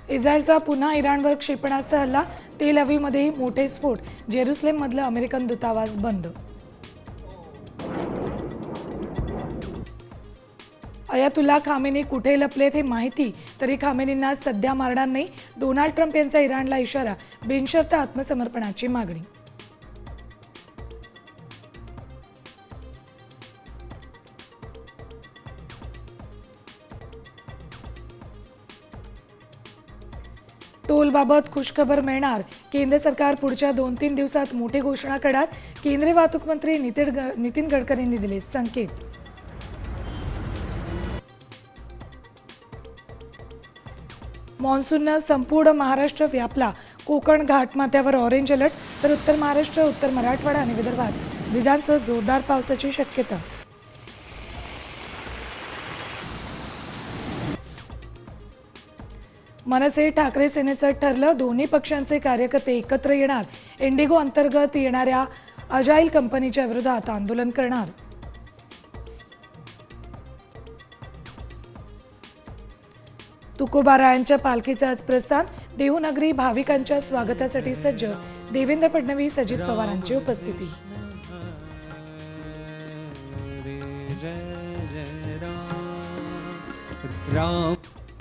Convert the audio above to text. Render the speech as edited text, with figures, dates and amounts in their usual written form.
इस्रायलचा पुन्हा इराणवर क्षेपणास्त्र हल्ला, तेल अवीवमध्येही मोठे स्फोट, जेरुसलेममधलं अमेरिकन दूतावास बंद. अयातुल्ला खामेनी कुठे लपलेत हे माहिती, तरी खामेनींना सध्या मारणार नाही. डोनाल्ड ट्रम्प यांचा इराणला इशारा, बिनशर्त आत्मसमर्पणाची मागणी. टोलबाबत खुशखबर मिळणार, केंद्र सरकार पुढच्या 2-3 दिवसात मोठी घोषणा करणार. केंद्रीय वाहतूक मंत्री नितीन गडकरींनी दिले संकेत. मान्सूननं संपूर्ण महाराष्ट्र व्यापला, कोकण घाटमाथ्यावर ऑरेंज अलर्ट, तर उत्तर महाराष्ट्र, उत्तर मराठवाडा आणि विदर्भात विजांसह जोरदार पावसाची शक्यता. मनसे ठाकरे सेनेचं ठरलं, दोन्ही पक्षांचे कार्यकर्ते एकत्र येणार. इंडिगो अंतर्गत येणाऱ्या अजाईल कंपनीच्या विरोधात आंदोलन करणार. तुकोबारायांच्या पालखीचं आज प्रस्थान, देहूनगरी भाविकांच्या स्वागतासाठी सज्ज. देवेंद्र फडणवीस, अजित पवारांची उपस्थिती. राम